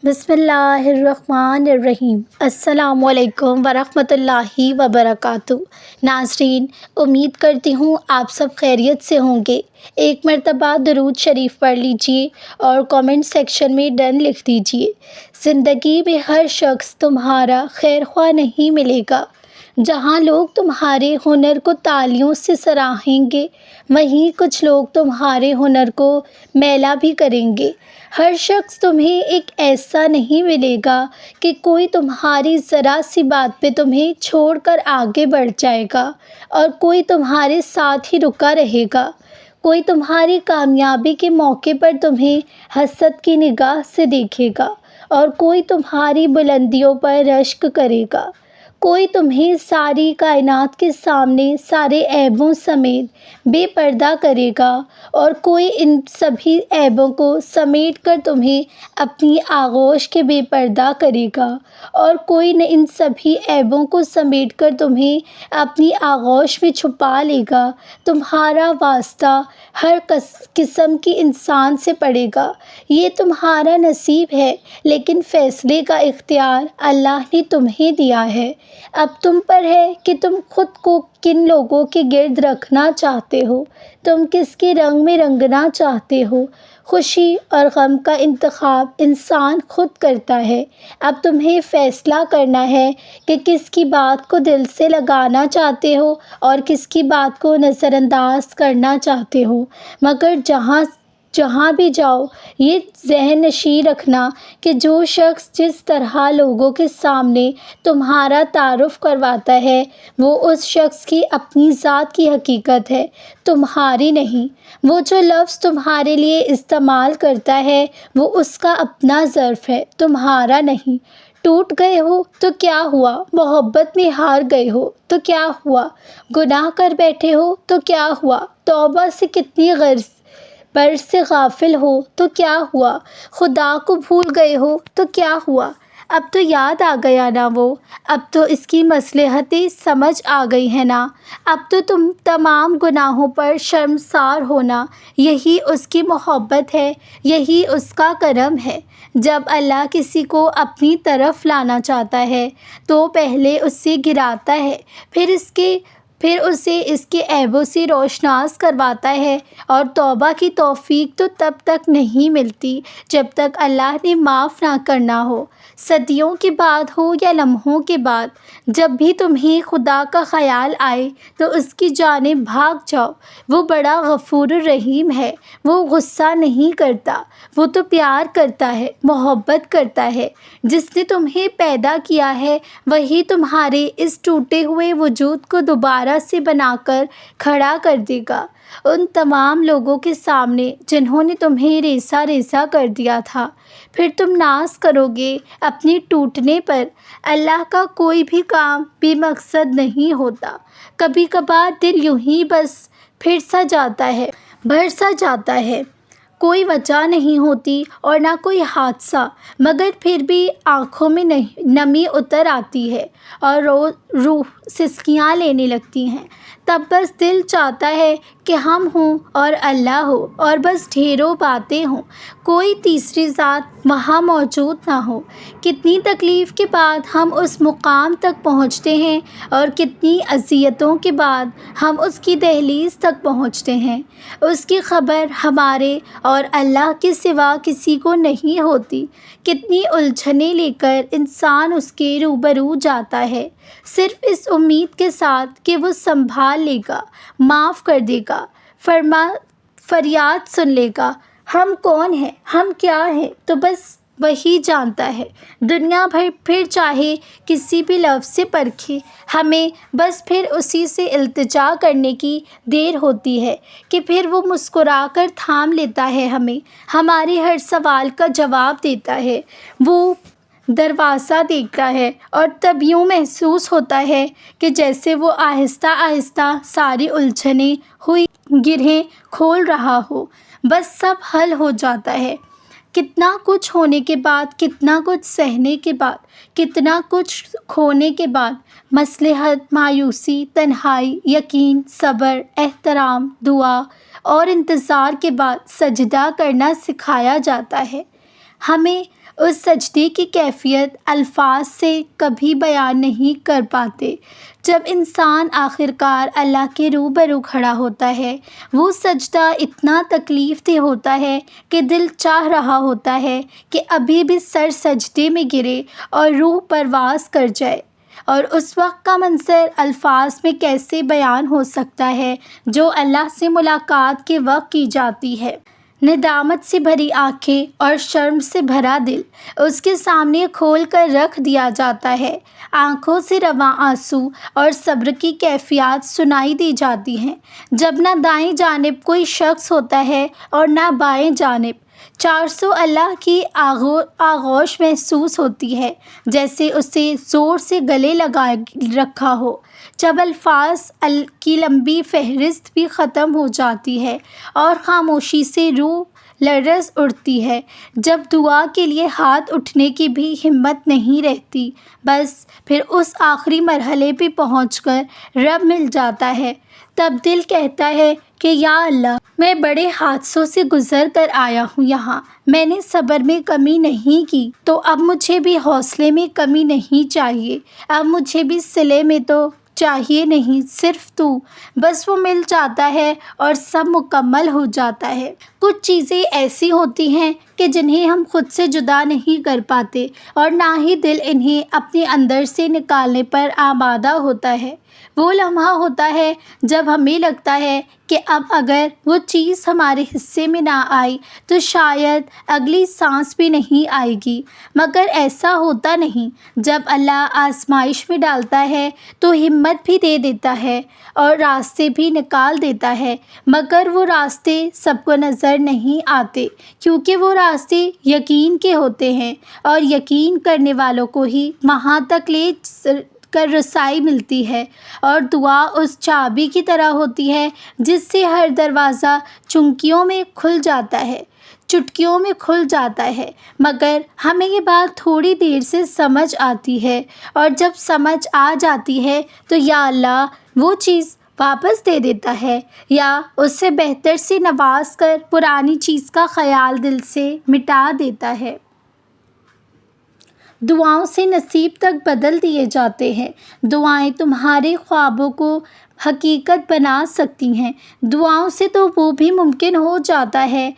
بسم اللہ الرحمن الرحیم۔ السلام علیکم ورحمۃ اللہ وبرکاتہ۔ ناظرین، امید کرتی ہوں آپ سب خیریت سے ہوں گے۔ ایک مرتبہ درود شریف پڑھ لیجئے اور کامنٹ سیکشن میں ڈن لکھ دیجئے۔ زندگی میں ہر شخص تمہارا خیر خواہ نہیں ملے گا۔ جہاں لوگ تمہارے ہنر کو تالیوں سے سراہیں گے، وہیں کچھ لوگ تمہارے ہنر کو میلا بھی کریں گے۔ ہر شخص تمہیں ایک ایسا نہیں ملے گا کہ کوئی تمہاری ذرا سی بات پہ تمہیں چھوڑ کر آگے بڑھ جائے گا، اور کوئی تمہارے ساتھ ہی رکا رہے گا۔ کوئی تمہاری کامیابی کے موقع پر تمہیں حسد کی نگاہ سے دیکھے گا، اور کوئی تمہاری بلندیوں پر رشک کرے گا۔ کوئی تمہیں ساری کائنات کے سامنے سارے عیبوں سمیت بے پردہ کرے گا، اور کوئی ان سبھی عیبوں کو سمیٹ کر تمہیں اپنی آغوش کے بے پردہ کرے گا، اور کوئی ان سبھی عیبوں کو سمیٹ کر تمہیں اپنی آغوش میں چھپا لے گا۔ تمہارا واسطہ ہر قسم کی انسان سے پڑے گا۔ یہ تمہارا نصیب ہے، لیکن فیصلے کا اختیار اللہ نے تمہیں دیا ہے۔ اب تم پر ہے کہ تم خود کو کن لوگوں کے گرد رکھنا چاہتے ہو، تم کس کے رنگ میں رنگنا چاہتے ہو۔ خوشی اور غم کا انتخاب انسان خود کرتا ہے۔ اب تمہیں فیصلہ کرنا ہے کہ کس کی بات کو دل سے لگانا چاہتے ہو اور کس کی بات کو نظر انداز کرنا چاہتے ہو۔ مگر جہاں بھی جاؤ، یہ ذہن نشین رکھنا کہ جو شخص جس طرح لوگوں کے سامنے تمہارا تعارف کرواتا ہے، وہ اس شخص کی اپنی ذات کی حقیقت ہے، تمہاری نہیں۔ وہ جو لفظ تمہارے لیے استعمال کرتا ہے، وہ اس کا اپنا ظرف ہے، تمہارا نہیں۔ ٹوٹ گئے ہو تو کیا ہوا، محبت میں ہار گئے ہو تو کیا ہوا، گناہ کر بیٹھے ہو تو کیا ہوا، توبہ سے کتنی برس سے غافل ہو تو کیا ہوا، خدا کو بھول گئے ہو تو کیا ہوا۔ اب تو یاد آ گیا نا وہ، اب تو اس کی مصلحتیں سمجھ آ گئی ہیں نا، اب تو تم تمام گناہوں پر شرمسار ہونا۔ یہی اس کی محبت ہے، یہی اس کا کرم ہے۔ جب اللہ کسی کو اپنی طرف لانا چاہتا ہے تو پہلے اس سے گراتا ہے، پھر اسے اس کے عیبوں سے روشناس کرواتا ہے، اور توبہ کی توفیق تو تب تک نہیں ملتی جب تک اللہ نے معاف نہ کرنا ہو۔ صدیوں کے بعد ہو یا لمحوں کے بعد، جب بھی تمہیں خدا کا خیال آئے تو اس کی جانب بھاگ جاؤ۔ وہ بڑا غفور الرحیم ہے، وہ غصہ نہیں کرتا، وہ تو پیار کرتا ہے، محبت کرتا ہے۔ جس نے تمہیں پیدا کیا ہے، وہی تمہارے اس ٹوٹے ہوئے وجود کو دوبارہ سے بنا کر کھڑا کر دے گا۔ ان تمام لوگوں کے سامنے جنہوں نے تمہیں ریسا ریسا کر دیا تھا، پھر تم ناز کرو گے اپنے ٹوٹنے پر۔ اللہ کا کوئی بھی کام بے مقصد نہیں ہوتا۔ کبھی کبھار دل یوں ہی بس بھر سا جاتا ہے، کوئی وجہ نہیں ہوتی اور نہ کوئی حادثہ، مگر پھر بھی آنکھوں میں نمی اتر آتی ہے اور روح سسکیاں لینے لگتی ہیں۔ تب بس دل چاہتا ہے کہ ہم ہوں اور اللہ ہو، اور بس ڈھیروں باتیں ہوں، کوئی تیسری ذات وہاں موجود نہ ہو۔ کتنی تکلیف کے بعد ہم اس مقام تک پہنچتے ہیں، اور کتنی اذیتوں کے بعد ہم اس کی دہلیز تک پہنچتے ہیں۔ اس کی خبر ہمارے اور اللہ کے سوا کسی کو نہیں ہوتی۔ کتنی الجھنیں لے کر انسان اس کے روبرو جاتا ہے، صرف اس امید کے ساتھ کہ وہ سنبھال لے گا، معاف کر دے گا، فریاد سن لے گا۔ ہم کون ہیں، ہم کیا ہیں، تو بس وہی جانتا ہے۔ دنیا بھر پھر چاہے کسی بھی لفظ سے پرکھے، ہمیں بس پھر اسی سے التجا کرنے کی دیر ہوتی ہے کہ پھر وہ مسکرا کر تھام لیتا ہے ہمیں، ہمارے ہر سوال کا جواب دیتا ہے، وہ دروازہ دیکھتا ہے، اور تب یوں محسوس ہوتا ہے کہ جیسے وہ آہستہ آہستہ ساری الجھنے ہوئی گرہیں کھول رہا ہو، بس سب حل ہو جاتا ہے۔ کتنا کچھ ہونے کے بعد، کتنا کچھ سہنے کے بعد، کتنا کچھ کھونے کے بعد، مصلحت، مایوسی، تنہائی، یقین، صبر، احترام، دعا اور انتظار کے بعد سجدہ کرنا سکھایا جاتا ہے۔ ہمیں اس سجدے کی کیفیت الفاظ سے کبھی بیان نہیں کر پاتے۔ جب انسان آخرکار اللہ کے روبرو کھڑا ہوتا ہے، وہ سجدہ اتنا تکلیف دہ ہوتا ہے کہ دل چاہ رہا ہوتا ہے کہ ابھی بھی سر سجدے میں گرے اور روح پرواز کر جائے۔ اور اس وقت کا منظر الفاظ میں کیسے بیان ہو سکتا ہے جو اللہ سے ملاقات کے وقت کی جاتی ہے۔ ندامت سے بھری آنکھیں اور شرم سے بھرا دل اس کے سامنے کھول کر رکھ دیا جاتا ہے۔ آنکھوں سے رواں آنسو اور صبر کی کیفیات سنائی دی جاتی ہیں جب نہ دائیں جانب کوئی شخص ہوتا ہے اور نہ بائیں جانب۔ 400 اللہ کی آغوش محسوس ہوتی ہے، جیسے اسے زور سے گلے لگا رکھا ہو۔ جب الفاظ کی لمبی فہرست بھی ختم ہو جاتی ہے اور خاموشی سے روح لرز اٹھتی ہے، جب دعا کے لیے ہاتھ اٹھنے کی بھی ہمت نہیں رہتی، بس پھر اس آخری مرحلے پہ پہنچ کر رب مل جاتا ہے، تب دل کہتا ہے کہ یا اللہ، میں بڑے حادثوں سے گزر کر آیا ہوں یہاں، میں نے صبر میں کمی نہیں کی، تو اب مجھے بھی حوصلے میں کمی نہیں چاہیے، اب مجھے بھی صلے میں تو چاہیے نہیں، صرف تو۔ بس وہ مل جاتا ہے اور سب مکمل ہو جاتا ہے۔ کچھ چیزیں ایسی ہوتی ہیں کہ جنہیں ہم خود سے جدا نہیں کر پاتے اور نہ ہی دل انہیں اپنے اندر سے نکالنے پر آمادہ ہوتا ہے۔ وہ لمحہ ہوتا ہے جب ہمیں لگتا ہے کہ اب اگر وہ چیز ہمارے حصے میں نہ آئی تو شاید اگلی سانس بھی نہیں آئے گی، مگر ایسا ہوتا نہیں۔ جب اللہ آزمائش میں ڈالتا ہے تو ہمت بھی دے دیتا ہے اور راستے بھی نکال دیتا ہے، مگر وہ راستے سب کو نظر نہیں آتے، کیونکہ وہ راستے یقین کے ہوتے ہیں اور یقین کرنے والوں کو ہی وہاں تک لے کر رسائی ملتی ہے۔ اور دعا اس چابی کی طرح ہوتی ہے جس سے ہر دروازہ چٹکیوں میں کھل جاتا ہے، مگر ہمیں یہ بات تھوڑی دیر سے سمجھ آتی ہے، اور جب سمجھ آ جاتی ہے تو یا اللہ وہ چیز واپس دے دیتا ہے یا اس سے بہتر سے نواز کر پرانی چیز کا خیال دل سے مٹا دیتا ہے۔ دعاؤں سے نصیب تک بدل دیے جاتے ہیں۔ دعائیں تمہارے خوابوں کو حقیقت بنا سکتی ہیں۔ دعاؤں سے تو وہ بھی ممکن ہو جاتا ہے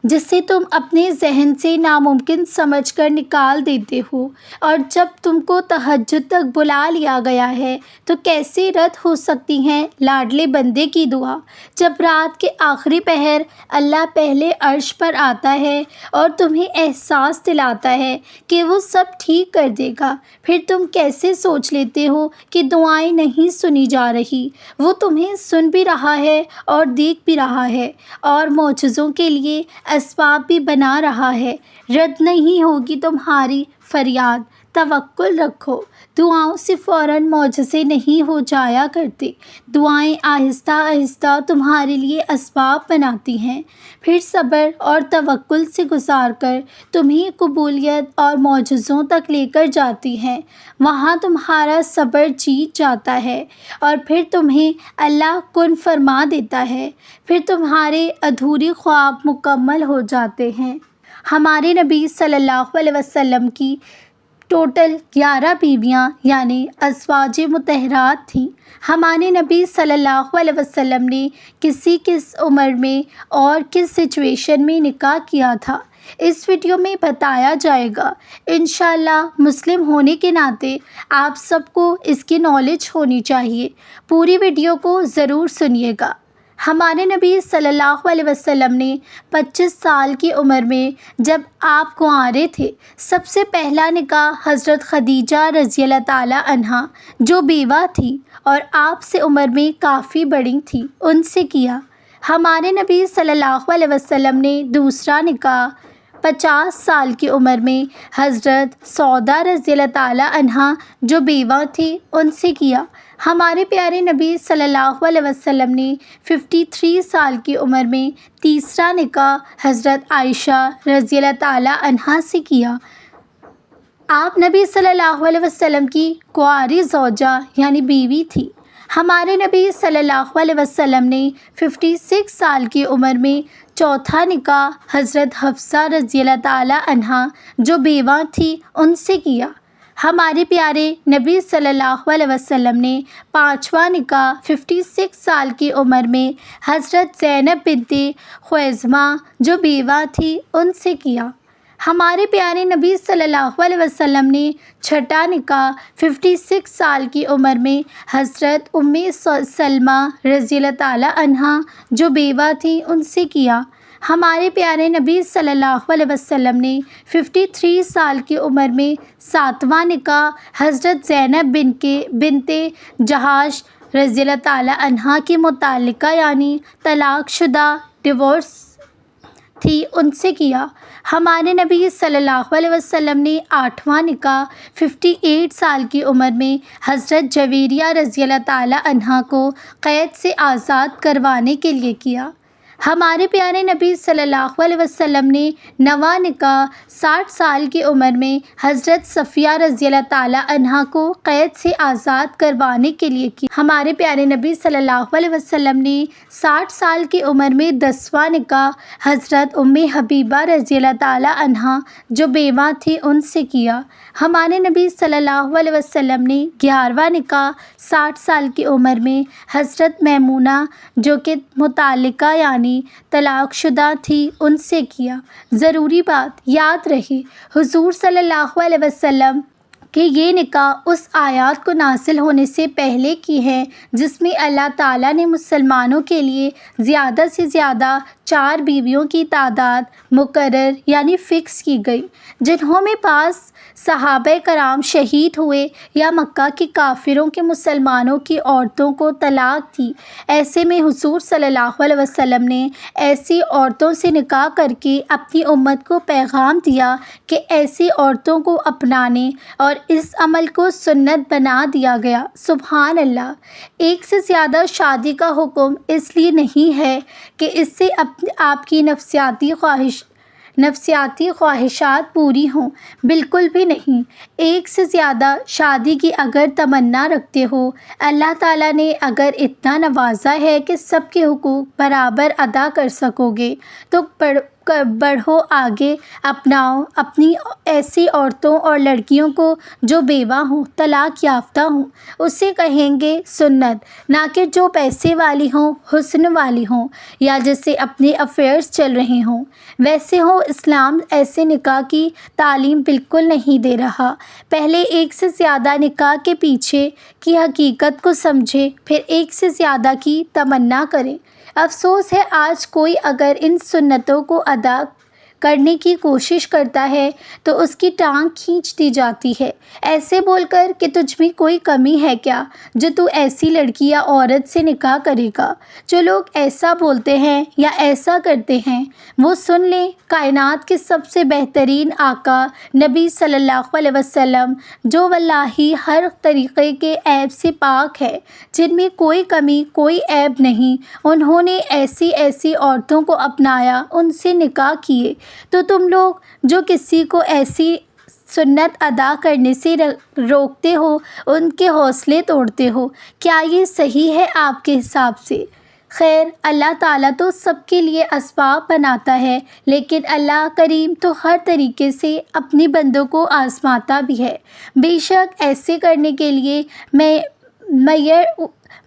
جسے تم اپنے ذہن سے ناممکن سمجھ کر نکال دیتے ہو، اور جب تم کو تہجد تک بلا لیا گیا ہے تو کیسے رد ہو سکتی ہیں لاڈلے بندے کی دعا۔ جب رات کے آخری پہر اللہ پہلے عرش پر آتا ہے اور تمہیں احساس دلاتا ہے کہ وہ سب ٹھیک کر دے گا، پھر تم کیسے سوچ لیتے ہو کہ دعائیں نہیں سنی جا رہی؟ وہ تمہیں سن بھی رہا ہے اور دیکھ بھی رہا ہے اور معجزوں کے لیے اسباب بھی بنا رہا ہے۔ رد نہیں ہوگی تمہاری فریاد، توکل رکھو۔ دعاؤں سے فوراً معجزے نہیں ہو جایا کرتے، دعائیں آہستہ آہستہ تمہارے لیے اسباب بناتی ہیں، پھر صبر اور توکل سے گزار کر تمہیں قبولیت اور معجزوں تک لے کر جاتی ہیں۔ وہاں تمہارا صبر جیت جاتا ہے اور پھر تمہیں اللہ کن فرما دیتا ہے، پھر تمہارے ادھورے خواب مکمل ہو جاتے ہیں۔ ہمارے نبی صلی اللہ علیہ وسلم کی ٹوٹل 11 بیویاں یعنی ازواج مطہرات تھیں۔ ہمارے نبی صلی اللہ علیہ وسلم نے کس عمر میں اور کس سچویشن میں نکاح کیا تھا، اس ویڈیو میں بتایا جائے گا۔ انشاءاللہ مسلم ہونے کے ناطے آپ سب کو اس کی نالج ہونی چاہیے، پوری ویڈیو کو ضرور سنیے گا۔ ہمارے نبی صلی اللہ علیہ وسلم نے 25 سال کی عمر میں جب آپ کنوارے تھے، سب سے پہلا نکاح حضرت خدیجہ رضی اللہ تعالیٰ عنہا جو بیوہ تھی اور آپ سے عمر میں کافی بڑی تھیں، ان سے کیا۔ ہمارے نبی صلی اللہ علیہ وسلم نے دوسرا نکاح 50 سال کی عمر میں حضرت سودا رضی اللہ تعالیٰ عنہا جو بیوہ تھی ان سے کیا۔ ہمارے پیارے نبی صلی اللہ علیہ وسلم نے 53 سال کی عمر میں تیسرا نکاح حضرت عائشہ رضی اللہ تعالیٰ عنہا سے کیا۔ آپ نبی صلی اللہ علیہ وسلم کی کنواری زوجہ یعنی بیوی تھی۔ ہمارے نبی صلی اللہ علیہ وسلم نے 56 سال کی عمر میں چوتھا نکاح حضرت حفصہ رضی اللہ تعالی عنہا جو بیوہ تھی ان سے کیا۔ ہمارے پیارے نبی صلی اللہ علیہ وسلم نے پانچواں نکاح 56 سال کی عمر میں حضرت زینب بنت خزیمہ جو بیوہ تھی ان سے کیا۔ ہمارے پیارے نبی صلی اللہ علیہ وسلم نے چھٹا نکاح 56 سال کی عمر میں حضرت ام سلمہ رضی اللہ تعالی عنہا جو بیوہ تھی ان سے کیا۔ ہمارے پیارے نبی صلی اللہ علیہ وسلم نے 53 سال کی عمر میں ساتواں نکاح حضرت زینب بنت جہاش رضی اللہ تعالی عنہا کی متعلقہ یعنی طلاق شدہ ڈیورس تھی ان سے کیا۔ ہمارے نبی صلی اللہ علیہ وسلم نے آٹھواں نکاح 58 سال کی عمر میں حضرت جویریہ رضی اللہ تعالی عنہا کو قید سے آزاد کروانے کے لیے کیا۔ ہمارے پیارے نبی صلی اللہ علیہ وسلم نے نواں نکاح 60 سال کی عمر میں حضرت صفیہ رضی اللہ تعالی عنہا کو قید سے آزاد کروانے کے لیے کیا۔ ہمارے پیارے نبی صلی اللہ علیہ وسلم نے 60 سال کی عمر میں 10واں نکاح حضرت ام حبیبہ رضی اللہ تعالی عنہا جو بیوہ تھی ان سے کیا۔ ہمارے نبی صلی اللہ علیہ وسلم نے 11واں نکاح 60 سال کی عمر میں حضرت میمونہ جو کہ متعلقہ یعنی طلاق شدہ تھی ان سے کیا۔ ضروری بات یاد رہے حضور صلی اللہ علیہ وسلم کہ یہ نکاح اس آیات کو نازل ہونے سے پہلے کی ہے جس میں اللہ تعالیٰ نے مسلمانوں کے لیے زیادہ سے زیادہ 4 بیویوں کی تعداد مقرر یعنی فکس کی گئی، جنہوں میں بعض صحابہ کرام شہید ہوئے یا مکہ کے کافروں کے مسلمانوں کی عورتوں کو طلاق دی۔ ایسے میں حضور صلی اللہ علیہ وسلم نے ایسی عورتوں سے نکاح کر کے اپنی امت کو پیغام دیا کہ ایسی عورتوں کو اپنانے اور اس عمل کو سنت بنا دیا گیا۔ سبحان اللہ۔ ایک سے زیادہ شادی کا حکم اس لیے نہیں ہے کہ اس سے آپ کی نفسیاتی خواہشات پوری ہوں، بالکل بھی نہیں۔ ایک سے زیادہ شادی کی اگر تمنا رکھتے ہو، اللہ تعالیٰ نے اگر اتنا نوازا ہے کہ سب کے حقوق برابر ادا کر سکو گے تو بڑھو آگے، اپناؤ اپنی ایسی عورتوں اور لڑکیوں کو جو بیوہ ہوں، طلاق یافتہ ہوں، اسے کہیں گے سنت، نہ کہ جو پیسے والی ہوں، حسن والی ہوں یا جس سے اپنے افیئرز چل رہے ہوں۔ ویسے ہو اسلام ایسے نکاح کی تعلیم بالکل نہیں دے رہا۔ پہلے ایک سے زیادہ نکاح کے پیچھے کی حقیقت کو سمجھے، پھر ایک سے زیادہ کی تمنا کرے۔ افسوس ہے آج کوئی اگر ان سنتوں کو ادا کرنے کی کوشش کرتا ہے تو اس کی ٹانگ کھینچ دی جاتی ہے، ایسے بول کر کہ تجھ میں کوئی کمی ہے کیا جو تو ایسی لڑکی یا عورت سے نکاح کرے گا۔ جو لوگ ایسا بولتے ہیں یا ایسا کرتے ہیں وہ سن لیں کائنات کے سب سے بہترین آقا نبی صلی اللہ علیہ وسلم جو واللہ ہر طریقے کے عیب سے پاک ہے، جن میں کوئی کمی کوئی عیب نہیں، انہوں نے ایسی عورتوں کو اپنایا، ان سے نکاح کیے۔ تو تم لوگ جو کسی کو ایسی سنت ادا کرنے سے روکتے ہو، ان کے حوصلے توڑتے ہو، کیا یہ صحیح ہے آپ کے حساب سے؟ خیر، اللہ تعالیٰ تو سب کے لیے اسباب بناتا ہے، لیکن اللہ کریم تو ہر طریقے سے اپنے بندوں کو آزماتا بھی ہے۔ بے شک ایسے کرنے کے لیے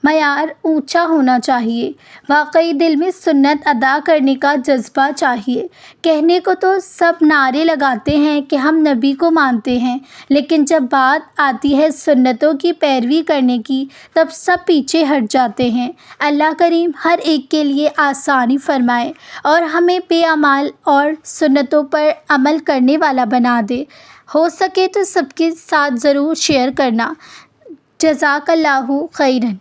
معیار اونچا ہونا چاہیے، واقعی دل میں سنت ادا کرنے کا جذبہ چاہیے۔ کہنے کو تو سب نعرے لگاتے ہیں کہ ہم نبی کو مانتے ہیں، لیکن جب بات آتی ہے سنتوں کی پیروی کرنے کی تب سب پیچھے ہٹ جاتے ہیں۔ اللہ کریم ہر ایک کے لیے آسانی فرمائے اور ہمیں بے اعمال اور سنتوں پر عمل کرنے والا بنا دے۔ ہو سکے تو سب کے ساتھ ضرور شیئر کرنا۔ جزاک اللہ خیرن۔